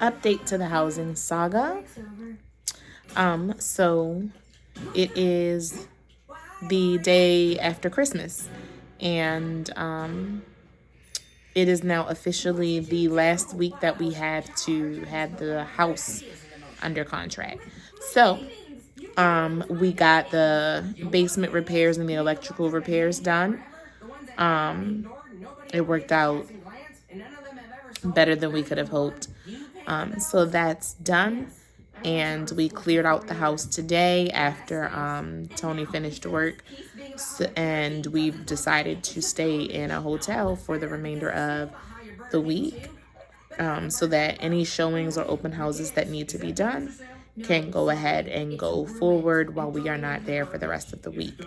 update to the housing saga. So it is the day after Christmas, and it is now officially the last week that we have to have the house under contract. So we got the basement repairs and the electrical repairs done. It worked out better than we could have hoped. So that's done. And we cleared out the house today after Tony finished work. So, and we've decided to stay in a hotel for the remainder of the week, so that any showings or open houses that need to be done can go ahead and go forward while we are not there for the rest of the week.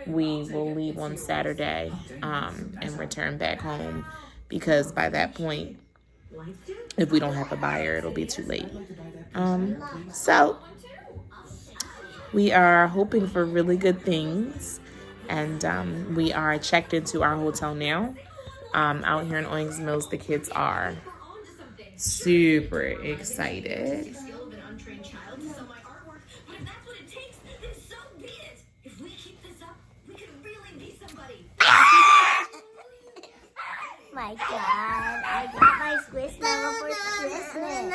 We will leave on Saturday and return back home, because by that point, if we don't have a buyer, it'll be too late. So we are hoping for really good things, and we are checked into our hotel now. Out here in Owings Mills, the kids are super excited. My God, I got my Squishmallow for Christmas.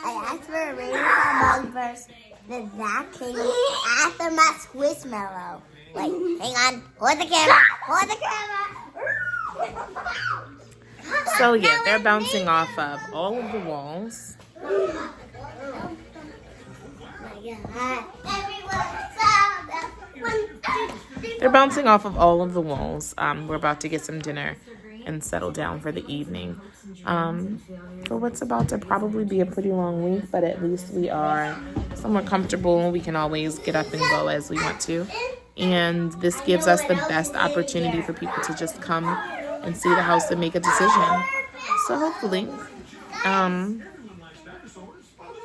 I asked for a rainbow Multiverse, then that came after my Squishmallow. Wait, hang on, hold the camera. So yeah, they're bouncing off of all of the walls. They're bouncing off of all of the walls. We're about to get some dinner and settle down for the evening. For what's about to probably be a pretty long week, but at least we are somewhat comfortable. We can always get up and go as we want to. And this gives us the best opportunity for people to just come and see the house and make a decision. So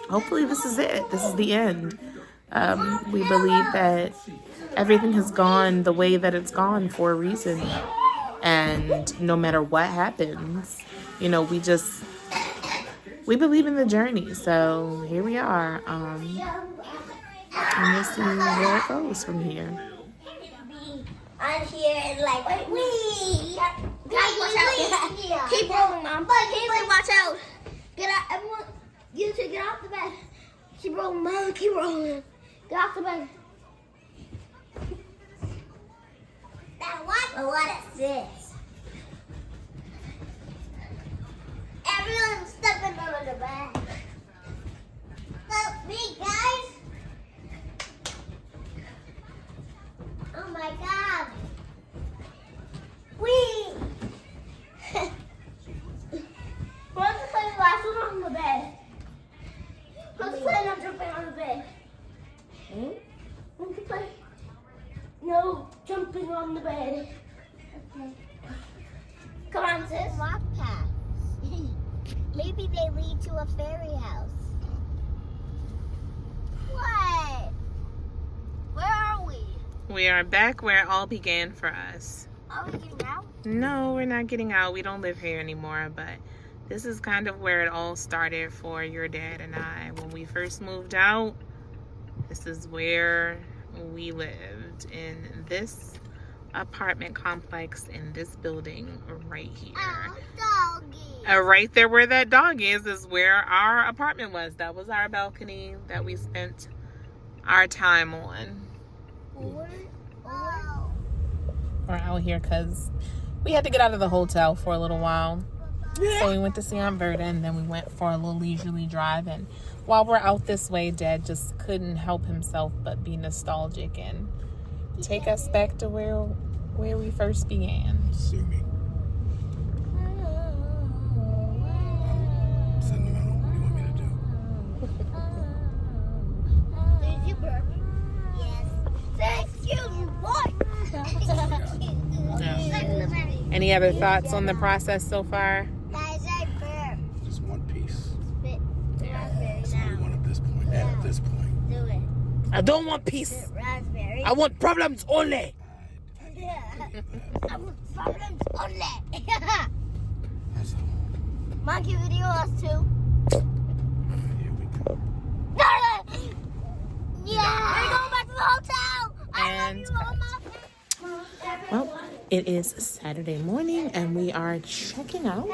hopefully this is it. This is the end. We believe that everything has gone the way that it's gone for a reason. And no matter what happens, we believe in the journey. So here we are. And we'll see where it goes from here. I'm here and wee. Guys, watch out. Keep rolling, Mom. Keep watch out. Get out, everyone. You two get off the bed. Keep rolling, Mom. Keep rolling. Get off the bed. What is this? Everyone's stepping over the bed. Help me, guys. Oh my God. Wee. Let's play the last one on the bed. Let's play not jumping on the bed. Let's play. No jumping on the bed. Okay. Come on, sis. Walk paths. Maybe they lead to a fairy house. What? Where are we? We are back where it all began for us. Are we getting out? No, we're not getting out. We don't live here anymore, but this is kind of where it all started for your dad and I. When we first moved out, this is where we lived, in this apartment complex in this building right here. Doggy. Right there where that dog is where our apartment was. That was our balcony that we spent our time on. We're out here because we had to get out of the hotel for a little while. So we went to see Aunt Verda, and then we went for a little leisurely drive. And while we're out this way, Dad just couldn't help himself but be nostalgic and take us back to where we first began. Sue me. Sentimental. What do you want me to do? Did you burp? Yes. Thank you, boy. Yeah. Any other thoughts on the process so far? Just one piece. Spit raspberry That's all we want at this point. And at this point. Do it. I don't want peace. Raspberry. I want problems only. I want problems only. That's all. Monkey video us too. It is Saturday morning and we are checking out.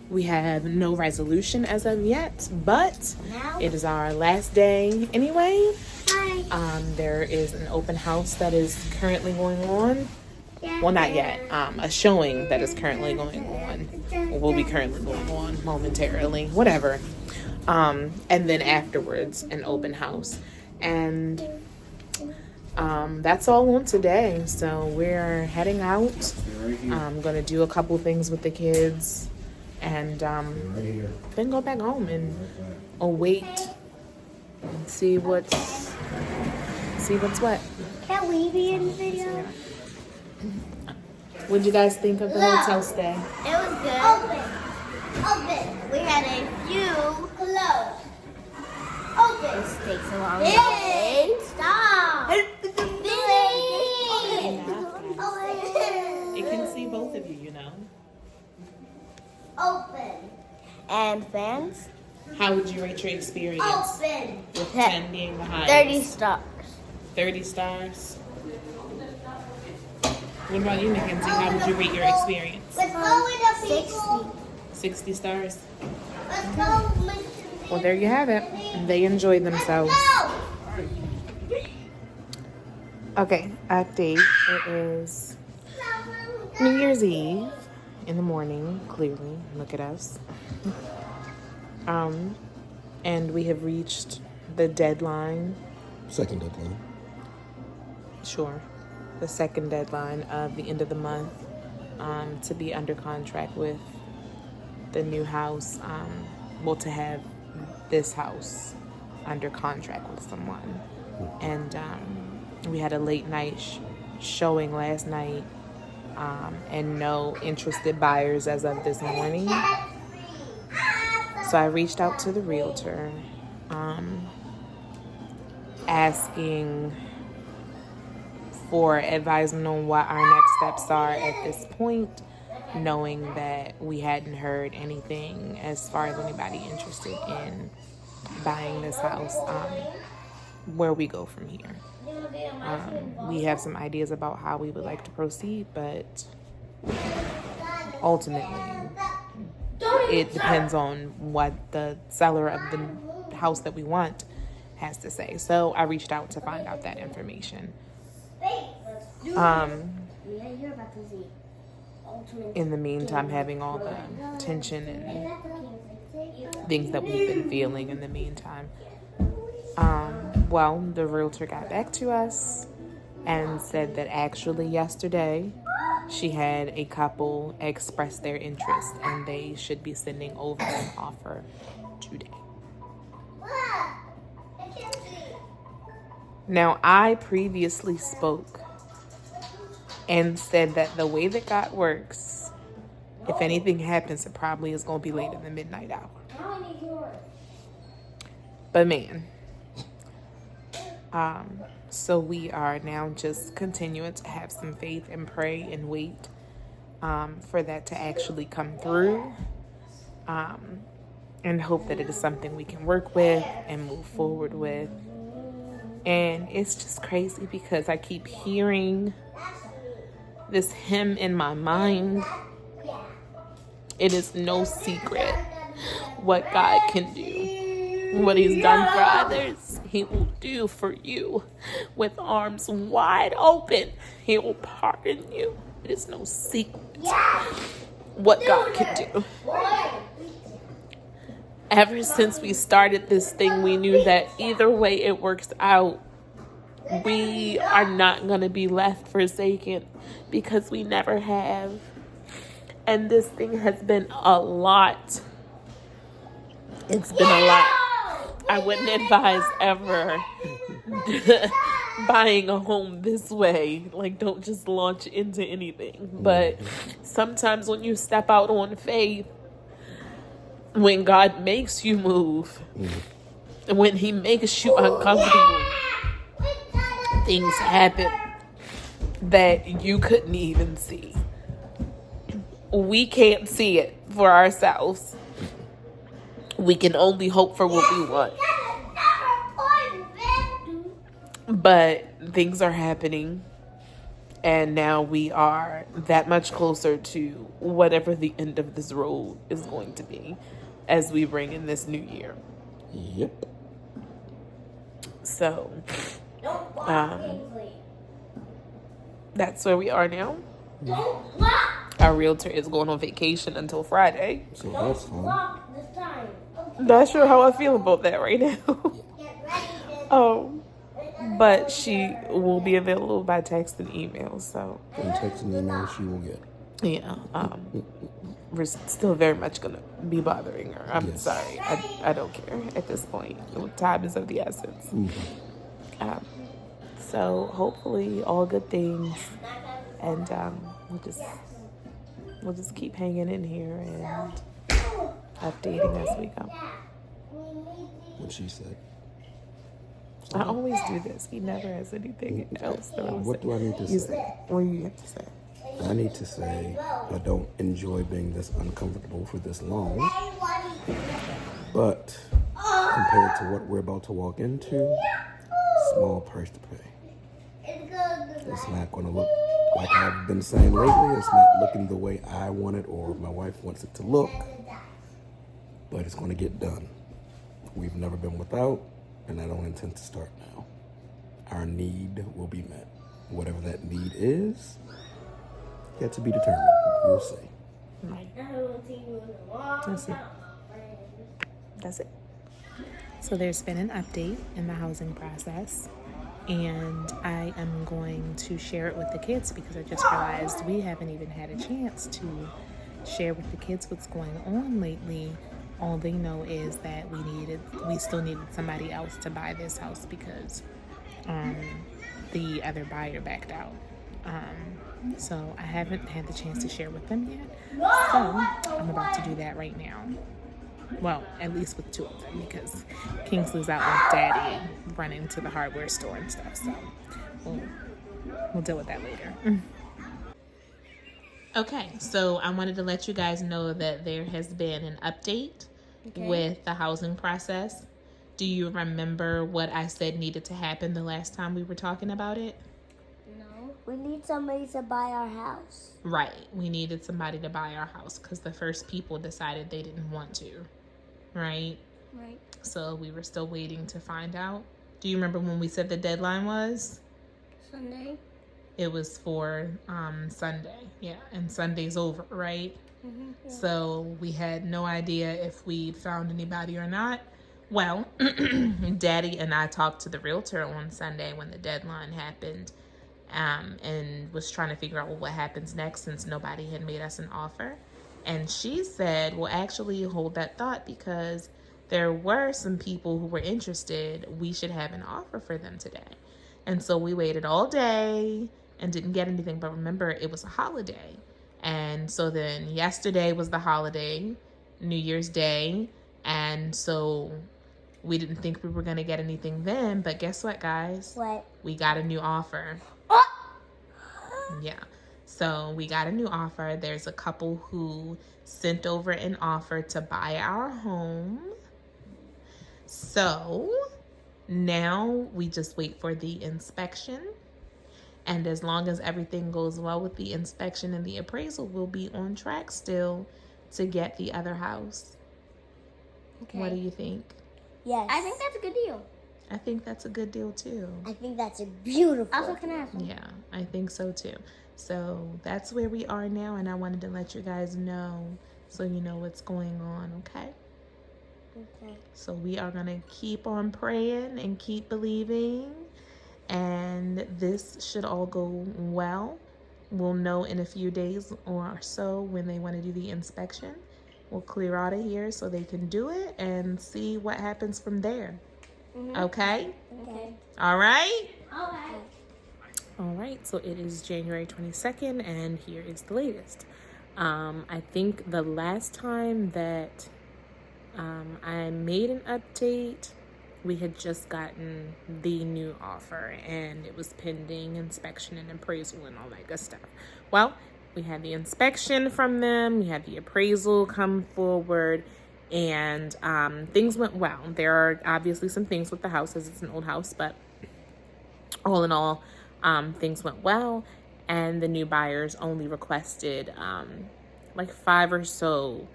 We have no resolution as of yet, but it is our last day anyway. There is an open house that is currently going on. Well, not yet. A showing that is currently going on. Or will be currently going on momentarily. Whatever. And then afterwards, an open house. And that's all on today. So we're heading out. I'm going to do a couple things with the kids. And then go back home and await and see what's what. Can we be in the video? What did you guys think of the hotel stay? It was good. Open. We had a few closed. Open. This takes a long time. Stop. It can see both of you, you know. Open. And fans? How would you rate your experience? Open. With 10 being the highest. 30 stars. 30 stars. What about you, Mackenzie? How would you rate your experience? Let's go with the people. 60 stars. Let's go with Well, there you have it. They enjoyed themselves. Okay, update. It is New Year's Eve in the morning, clearly. Look at us. And we have reached the deadline. Second deadline. Sure. The second deadline of the end of the month to be under contract with the new house. To have this house under contract with someone. And we had a late night showing last night and no interested buyers as of this morning. So I reached out to the realtor asking for advisement on what our next steps are at this point, knowing that we hadn't heard anything as far as anybody interested in buying this house, where we go from here. We have some ideas about how we would like to proceed, but ultimately it depends on what the seller of the house that we want has to say. So I reached out to find out that information. In the meantime, having all the tension and things that we've been feeling in the meantime. The realtor got back to us and said that actually yesterday she had a couple express their interest and they should be sending over an offer today. Now, I previously spoke and said that the way that God works, if anything happens, it probably is going to be late in the midnight hour. But man, so we are now just continuing to have some faith and pray and wait for that to actually come through, and hope that it is something we can work with and move forward with. And it's just crazy because I keep hearing this hymn in my mind. It is no secret what God can do. What he's done for others, he will do for you. With arms wide open, he will pardon you. It is no secret what God can do. Ever since we started this thing, we knew that either way it works out, we are not going to be left forsaken, because we never have. And this thing has been a lot. It's been a lot. I wouldn't advise ever buying a home this way. Like, don't just launch into anything. But sometimes when you step out on faith, when God makes you move, when he makes you uncomfortable, things happen that you couldn't even see. We can't see it for ourselves. We can only hope for what we want. But things are happening, and now we are that much closer to whatever the end of this road is going to be as we bring in this new year. Yep. So, that's where we are now. Our realtor is going on vacation until Friday. So that's fun. Not sure how I feel about that right now. But she will be available by text and email. So, And text and email she will get. yeah, we're still very much gonna be bothering her. I'm Yes. sorry. I don't care at this point. Time is of the essence. So hopefully all good things, and we'll just keep hanging in here and updating as we go. What she said. I always do this. He never has anything else to really What say. do I need to You say? What do you have to say? I need to say I don't enjoy being this uncomfortable for this long. But compared to what we're about to walk into, small price to pay. It's not going to look like I've been saying lately. It's not looking the way I want it or my wife wants it to look. But it's going to get done. We've never been without, and I don't intend to start now. Our need will be met. Whatever that need is, yet to be determined. We'll see. Right. That's it. So there's been an update in the housing process, and I am going to share it with the kids because I just realized we haven't even had a chance to share with the kids what's going on lately. All they know is that we still needed somebody else to buy this house because the other buyer backed out. So I haven't had the chance to share with them yet. So I'm about to do that right now. Well, at least with two of them because Kingsley's out with Daddy running to the hardware store and stuff. So we'll deal with that later. Okay, so I wanted to let you guys know that there has been an update with the housing process. Do you remember what I said needed to happen the last time we were talking about it? No. We need somebody to buy our house. Right. We needed somebody to buy our house because the first people decided they didn't want to. Right? Right. So we were still waiting to find out. Do you remember when we said the deadline was? Sunday. It was for Sunday. Yeah. And Sunday's over, right? Mm-hmm. Yeah. So we had no idea if we'd found anybody or not. Well, Daddy and I talked to the realtor on Sunday when the deadline happened, and was trying to figure out what happens next since nobody had made us an offer. And she said, well, actually hold that thought because there were some people who were interested. We should have an offer for them today. And so we waited all day and didn't get anything. But remember, it was a holiday. And so then yesterday was the holiday, New Year's Day. And so we didn't think we were going to get anything then. But guess what, guys? What? We got a new offer. Yeah. So we got a new offer. There's a couple who sent over an offer to buy our home. So now we just wait for the inspection. And as long as everything goes well with the inspection and the appraisal, we'll be on track still to get the other house. Okay. What do you think? Yes. I think that's a good deal. I think that's a good deal too. I think that's a beautiful. Also, can I have some? Yeah, I think so too. So that's where we are now, and I wanted to let you guys know so you know what's going on, okay? Okay. So we are going to keep on praying and keep believing, and this should all go well. We'll know in a few days or so when they want to do the inspection. We'll clear out of here so they can do it and see what happens from there. Mm-hmm. Okay? Okay. All right? All right. All right, so it is January 22nd, and here is the latest. I think the last time that I made an update, we had just gotten the new offer, and it was pending inspection and appraisal and all that good stuff. Well, we had the inspection from them, we had the appraisal come forward, and things went well. There are obviously some things with the house, as it's an old house, but all in all, things went well, and the new buyers only requested like 5 or so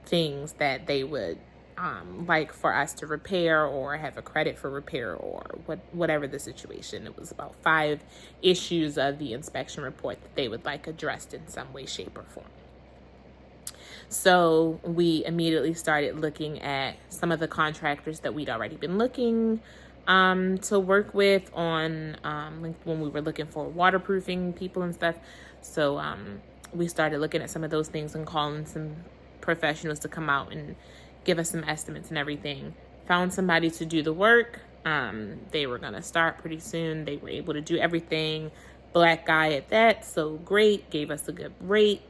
things that they would like for us to repair or have a credit for repair, or whatever the situation. It was about 5 issues of the inspection report that they would like addressed in some way, shape, or form. So we immediately started looking at some of the contractors that we'd already been looking to work with on like when we were looking for waterproofing people and stuff. So we started looking at some of those things and calling some professionals to come out and give us some estimates and everything. Found somebody to do the work. They were going to start pretty soon. They were able to do everything. Black guy at that, so great. Gave us a good rate.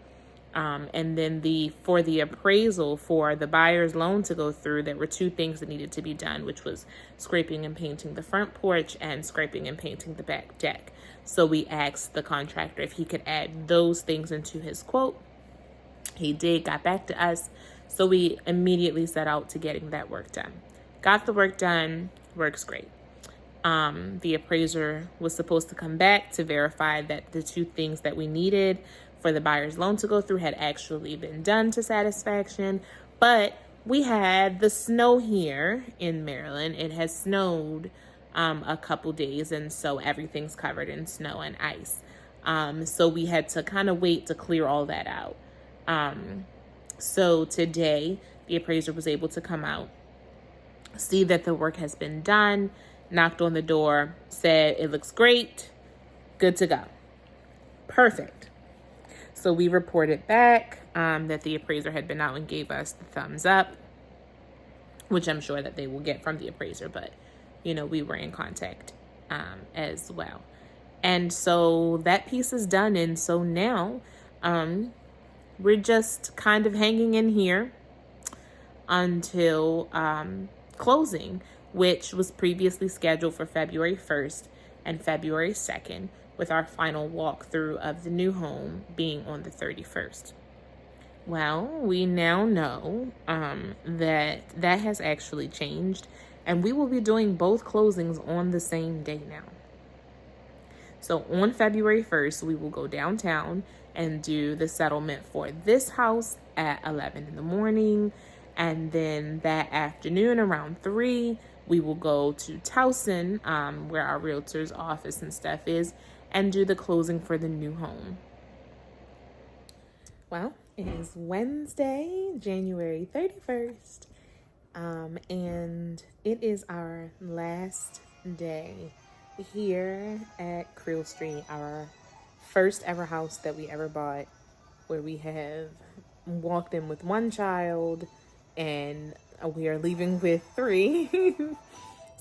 And then for the appraisal for the buyer's loan to go through, there were 2 things that needed to be done, which was scraping and painting the front porch and scraping and painting the back deck. So we asked the contractor if he could add those things into his quote. He did, got back to us. So we immediately set out to getting that work done. Got the work done, works great. The appraiser was supposed to come back to verify that the 2 things that we needed for the buyer's loan to go through had actually been done to satisfaction. But we had the snow here in Maryland. It has snowed a couple days, and so everything's covered in snow and ice. So we had to kind of wait to clear all that out. So today, the appraiser was able to come out, see that the work has been done, knocked on the door, said it looks great, good to go. Perfect. So we reported back that the appraiser had been out and gave us the thumbs up, which I'm sure that they will get from the appraiser, but, you know, we were in contact as well. And so that piece is done. And so now we're just kind of hanging in here until closing, which was previously scheduled for February 1st and February 2nd, with our final walkthrough of the new home being on the 31st. Well, we now know that has actually changed, and we will be doing both closings on the same day now. So on February 1st, we will go downtown and do the settlement for this house at 11 in the morning. And then that afternoon around 3, we will go to Towson, where our realtor's office and stuff is, and do the closing for the new home. Well, it is Wednesday, January 31st, and it is our last day here at Creel Street, our first ever house that we ever bought, where we have walked in with 1 child, and we are leaving with 3.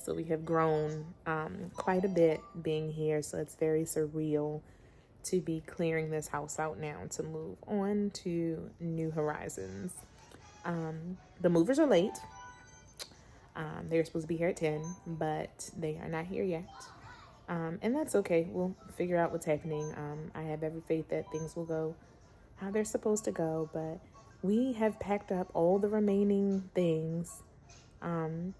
So we have grown quite a bit being here. So it's very surreal to be clearing this house out now to move on to new horizons. The movers are late. They're supposed to be here at 10, but they are not here yet. And that's okay. We'll figure out what's happening. I have every faith that things will go how they're supposed to go, but we have packed up all the remaining things, and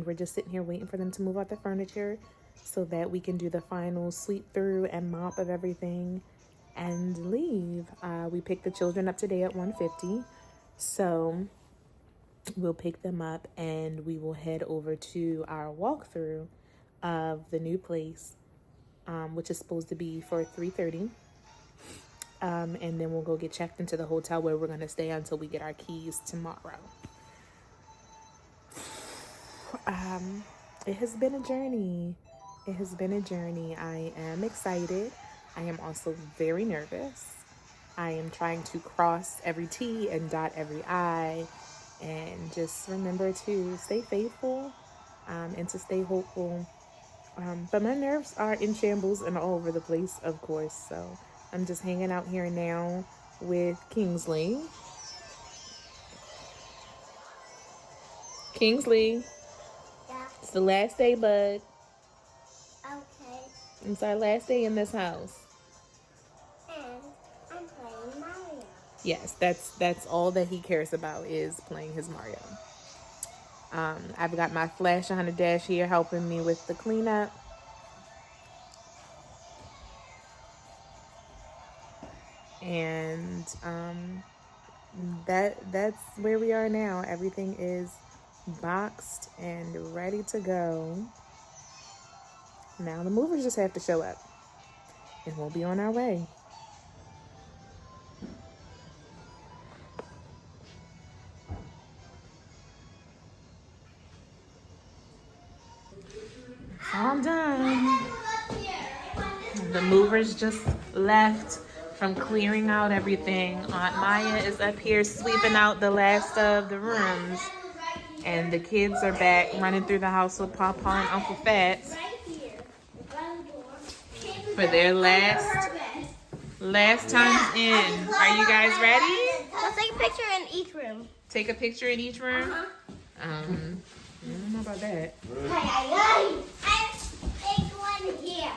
we're just sitting here waiting for them to move out the furniture so that we can do the final sweep through and mop of everything and leave. We picked the children up today at 1:50, so we'll pick them up and we will head over to our walkthrough of the new place, which is supposed to be for 3:30. And then we'll go get checked into the hotel where we're going to stay until we get our keys tomorrow. It has been a journey. It has been a journey. I am excited. I am also very nervous. I am trying to cross every T and dot every I, and just remember to stay faithful and to stay hopeful. But my nerves are in shambles and all over the place, of course. So I'm just hanging out here now with Kingsley. Kingsley. Yeah. It's the last day, bud. Okay. It's our last day in this house. And I'm playing Mario. Yes, that's all that he cares about is playing his Mario. I've got my Flash 100 Dash here helping me with the cleanup. And that's where we are now. Everything is boxed and ready to go. Now the movers just have to show up, and we'll be on our way. All done. The movers just left from clearing out everything. Aunt Maya is up here sweeping out the last of the rooms. And the kids are back running through the house with Papa and Uncle Fats for their last times in. Are you guys ready? Let's take a picture in each room. Take a picture in each room? I don't know about that. Take one here.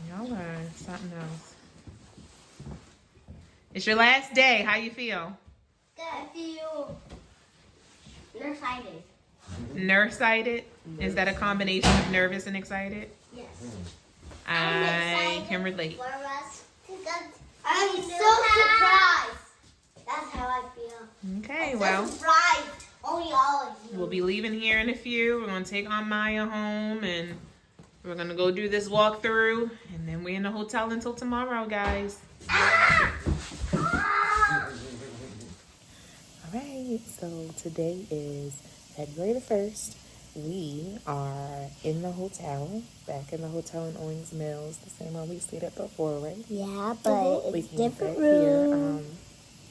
Y'all are something else. It's your last day. How you feel? Good. I feel excited. Nerve-sighted? Is that a combination of nervous and excited? Yes. I can relate. For us. I'm so surprised. That's how I feel. Okay, I'm well. so surprised. Only all of you. We'll be leaving here in a few. We're going to take Aunt Maya home, and we're going to go do this walkthrough, and then we're in the hotel until tomorrow, guys. All right, so today is February the 1st. We are in the hotel, back in the hotel in Owings Mills, the same one we stayed at before, right? Yeah, but We it's came different back room. here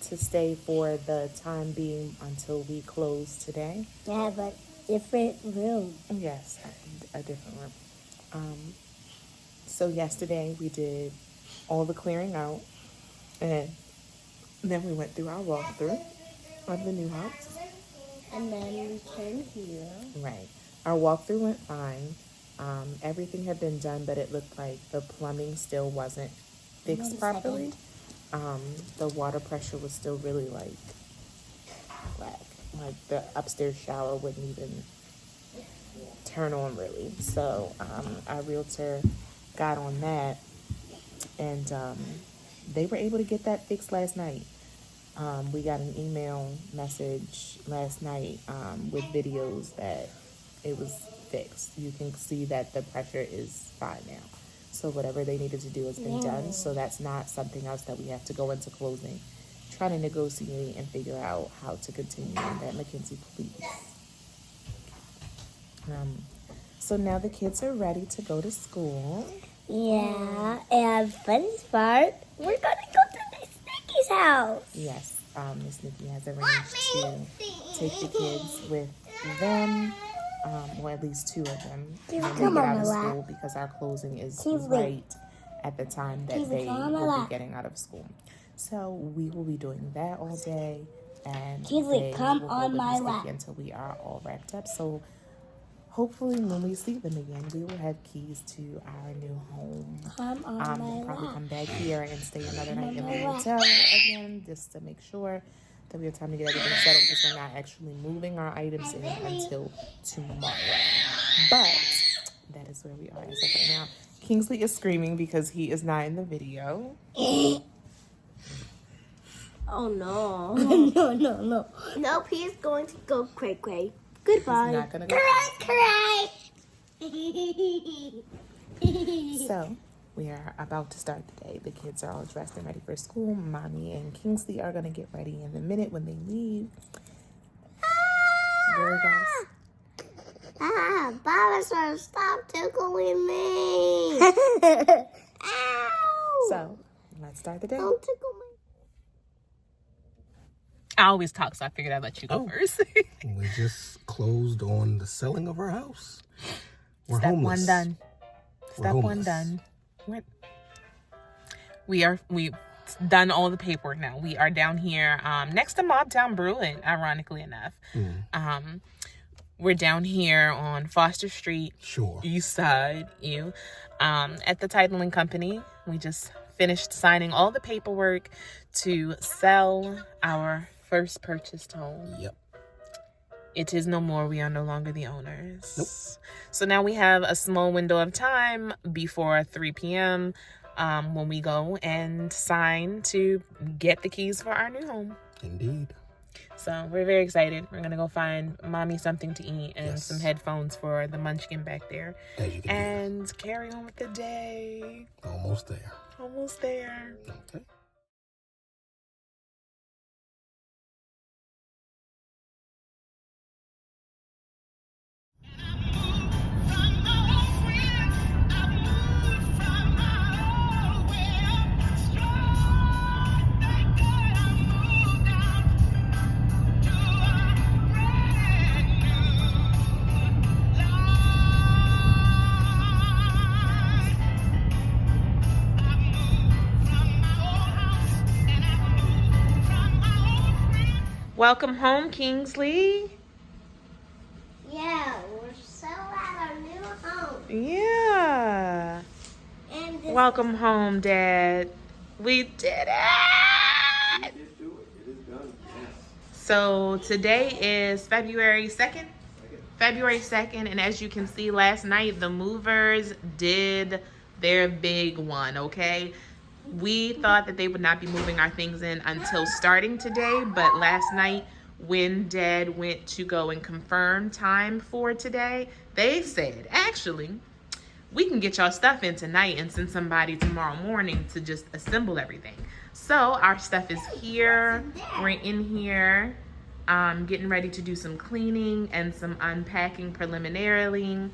to stay for the time being until we close today. Yeah, but different room. Yes, a different room. So yesterday we did all the clearing out, and then we went through our walkthrough of the new house. And then we came here. Right. Our walkthrough went fine. Everything had been done, but it looked like the plumbing still wasn't fixed properly. The water pressure was still really like the upstairs shower wouldn't even turn on really. So our realtor got on that, and they were able to get that fixed last night. We got an email message last night with videos that it was fixed. You can see that the pressure is fine now. So whatever they needed to do has been done. So that's not something else that we have to go into closing, trying to negotiate and figure out how to continue on that. Mackenzie, please. So now the kids are ready to go to school. Yeah, and funniest part, we're gonna go to Miss Nikki's house. Yes, Miss Nikki has arranged to take the kids with them, or at least two of them, when they get out of school, because our closing is right at the time that they will be getting out of school. So we will be doing that all day, and they will go with Miss Nikki until we are all wrapped up. So hopefully when we see them again, we will have keys to our new home. We'll probably come back here and stay another night in the hotel again, just to make sure that we have time to get everything settled, because we're not actually moving our items in until tomorrow. But that is where we are as of right now. Kingsley is screaming because he is not in the video. Oh no. No. Nope, he's going to go cray. Goodbye. He's not gonna go. Cry. So we are about to start the day. The kids are all dressed and ready for school. Mommy and Kingsley are gonna get ready in a minute when they leave. There, guys. Baba, stop tickling me. Ow. So let's start the day. Don't tickle me. I always talk, so I figured I'd let you go first. We just closed on the selling of our house. We're Step homeless. one done. We're Step one homeless. done. We've done all the paperwork now. We are down here next to Mobtown Brewing, ironically enough. We're down here on Foster Street, Sure. East Side, at the titling company. We just finished signing all the paperwork to sell our first purchased home. Yep. It is no more. We are no longer the owners. Nope. So now we have a small window of time before 3 p.m. when we go and sign to get the keys for our new home. Indeed. So we're very excited. We're going to go find mommy something to eat and Yes. some headphones for the munchkin back there. As you can and carry on with the day. Almost there. Almost there. Okay. Welcome home, Kingsley. Yeah, we're so at our new home. Yeah. And this Welcome home, Dad. We did it! We did do it. It is done. Yes. So today is February 2nd. February 2nd, and as you can see, last night the movers did their big one, okay? We thought that they would not be moving our things in until starting today, but last night when Dad went to go and confirm time for today, they said, actually, we can get y'all stuff in tonight and send somebody tomorrow morning to just assemble everything. So our stuff is here. We're in here getting ready to do some cleaning and some unpacking preliminarily.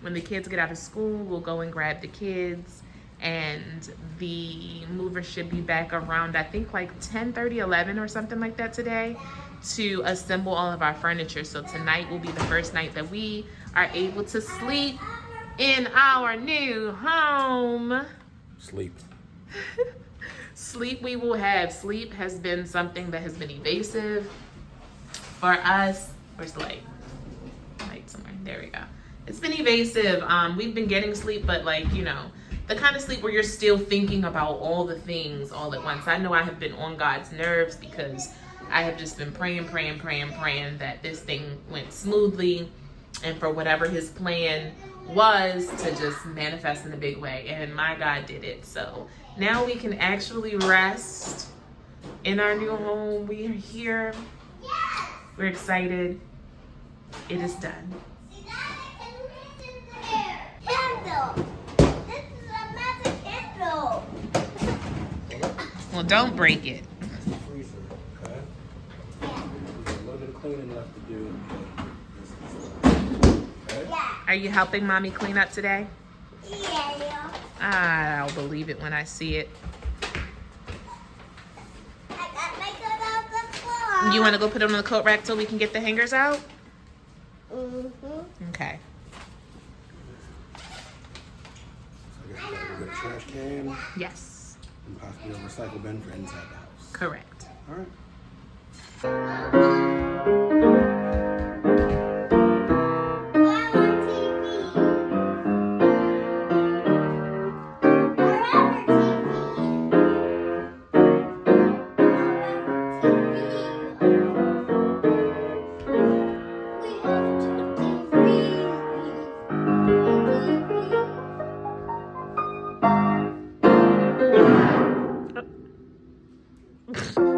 When the kids get out of school, we'll go and grab the kids, and the movers should be back around, I think, like 10:30, 11 or something like that today to assemble all of our furniture. So tonight will be the first night that we are able to sleep in our new home. Sleep. Sleep we will have. Sleep has been something that has been evasive for us. Where's the light? Light somewhere. There we go. It's been evasive. We've been getting sleep, but like, you know, the kind of sleep where you're still thinking about all the things all at once. I know I have been on God's nerves because I have just been praying that this thing went smoothly and for whatever his plan was to just manifest in a big way. And my God did it. So now we can actually rest in our new home. We are here. We're excited. It is done. candle. This is a magic candle. Well, don't break it. Freezer. Okay. There's a little bit of cleaning left to do. Okay. Yeah. Are you helping mommy clean up today? Yeah. I'll believe it when I see it. I got my coat off the floor. You want to go put it on the coat rack so we can get the hangers out? Mm-hmm. Okay. So I guess we'll get a trash can Yes. and possibly a recycle bin for inside the house. Correct. All right. We have